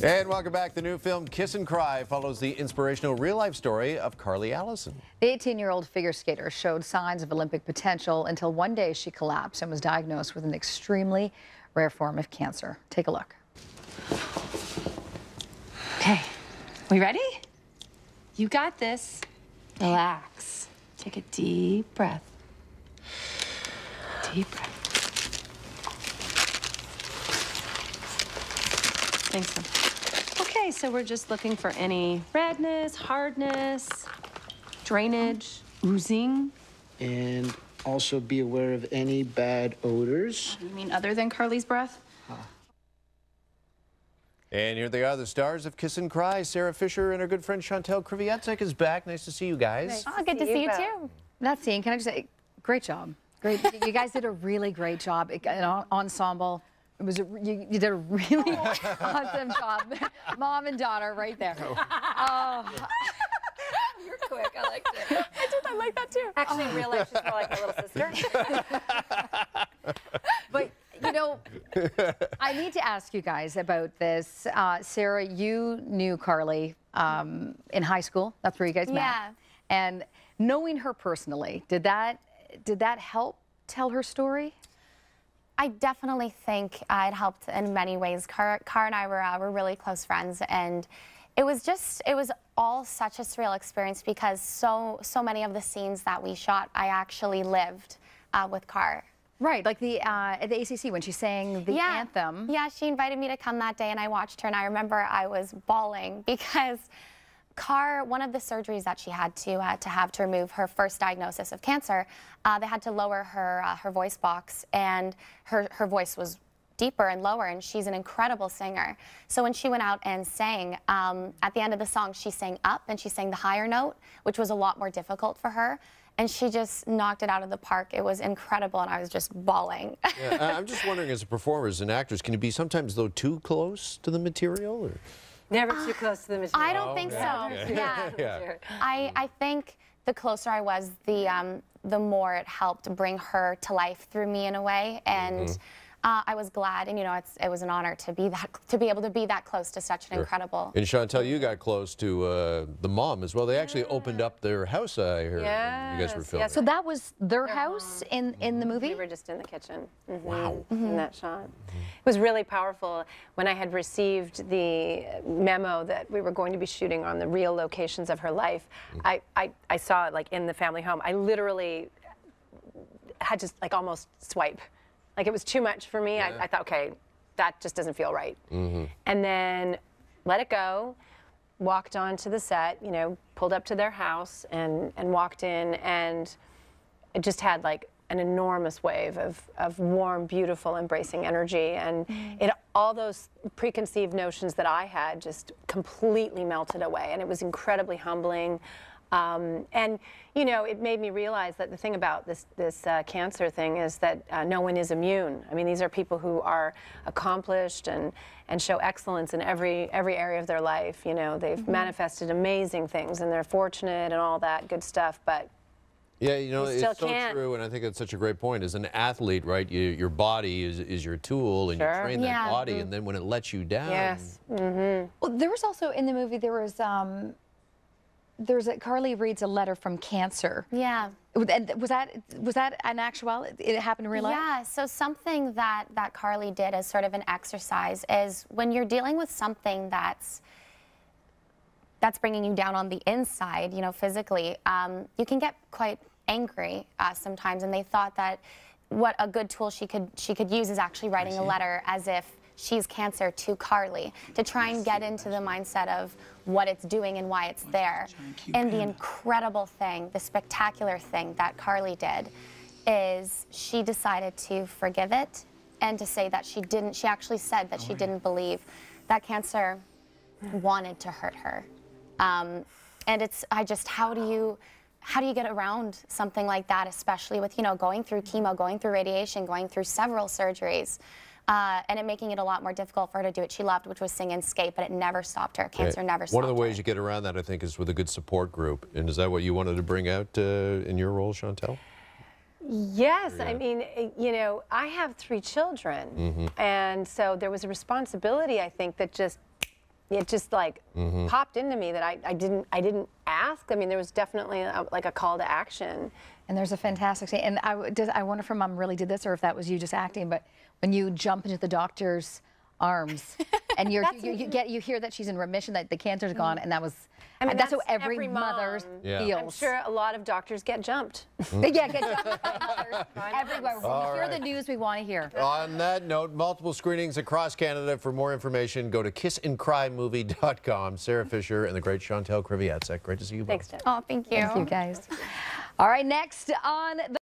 And welcome back. The new film Kiss and Cry follows the inspirational real-life story of Carley Allison. The 18-year-old figure skater showed signs of Olympic potential until one day she collapsed and was diagnosed with an extremely rare form of cancer. Take a look. Okay, we ready? You got this. Relax. Take a deep breath. Deep breath. Thanks, son. Okay, so we're just looking for any redness, hardness, drainage, oozing. And also be aware of any bad odors. You mean other than Carley's breath? And here they are, the stars of Kiss and Cry. Sarah Fisher and our good friend Chantal Kreviazuk is back. Nice to see you guys. Oh, good to see you too. That scene, can I just say, great job. Great. You guys did a really great job. An ensemble. It was you did a really awesome job. Mom and daughter right there. Oh. You're quick. I liked it. I like that too. Actually, in real life, she's more like my little sister. But, you know, I need to ask you guys about this. Sarah, you knew Carley in high school. That's where you guys met. Yeah. And knowing her personally, did that help tell her story? I definitely think it helped in many ways. Car and I were really close friends, and it was all such a surreal experience because so many of the scenes that we shot, I actually lived with Car. Right, like at the ACC when she sang the anthem. Yeah, she invited me to come that day, and I watched her, and I remember I was bawling because Car, one of the surgeries that she had to have to remove her first diagnosis of cancer, they had to lower her voice box, and her voice was deeper and lower, and she's an incredible singer. So when she went out and sang, at the end of the song, she sang up, and she sang the higher note, which was a lot more difficult for her. And she just knocked it out of the park. It was incredible, and I was just bawling. Yeah, I'm just wondering, as a performer, as an actress, can you be sometimes, though, too close to the material? Or? Never too close to the material. I don't think so. Yeah. Yeah. I think the closer I was, the more it helped bring her to life through me in a way, and I was glad, and you know, it was an honor to be able to be that close to such an incredible. And Chantal, you got close to the mom as well. They actually opened up their house. I heard when you guys were filming. So that was their house in the movie. We were just in the kitchen. Wow. In that shot. It was really powerful. When I had received the memo that we were going to be shooting on the real locations of her life, I saw it like in the family home. I literally had to like almost swipe. Like it was too much for me. I thought, okay, that just doesn't feel right. And then let it go, walked onto the set, you know, pulled up to their house and walked in, and it just had like an enormous wave of warm, beautiful, embracing energy. And all those preconceived notions that I had just completely melted away. And it was incredibly humbling. And, you know, it made me realize that the thing about this cancer thing is that no one is immune. I mean, these are people who are accomplished and show excellence in every area of their life. You know, they've manifested amazing things, and they're fortunate and all that good stuff, but yeah, you know, it's so can't. true, and I think it's such a great point. As an athlete, right, your body is your tool, and you train that body, and then when it lets you down. Yes. Well, there was also in the movie Carley reads a letter from cancer. Yeah. Was that an actuality? It happened in real life? Yeah, so something that Carley did as sort of an exercise is when you're dealing with something that's bringing you down on the inside, you know, physically, you can get quite angry sometimes, and they thought that what a good tool she could use is actually writing a letter as if she's cancer to Carley, to try and get into the mindset of what it's doing and why it's there. And the incredible thing, the spectacular thing that Carley did is she decided to forgive it and to say that she actually said that she didn't believe that cancer wanted to hurt her. And how do you get around something like that, especially with, you know, going through chemo, going through radiation, going through several surgeries, and it making it a lot more difficult for her to do what she loved, which was sing and skate, but it never stopped her. Cancer never stopped her. One of the ways you get around that, I think, is with a good support group. And is that what you wanted to bring out in your role, Chantal? Yes, I mean, you know, I have 3 children, and so there was a responsibility, I think, that just it just like popped into me that I didn't ask. I mean, there was definitely like a call to action. And there's a fantastic scene. And I wonder if her mom really did this or if that was you just acting, but when you jump into the doctor's arms and you hear that she's in remission, that the cancer's gone, and that was, I mean, that's what every mother feels. I'm sure a lot of doctors get jumped. Yeah, get jumped by mothers everywhere. When we hear the news we want to hear. On that note, multiple screenings across Canada. For more information, go to kissandcrymovie.com. Sarah Fisher and the great Chantal Kreviazuk. Great to see you both. Thanks, Jen. Oh, thank you. Thank you, guys. All right, next on the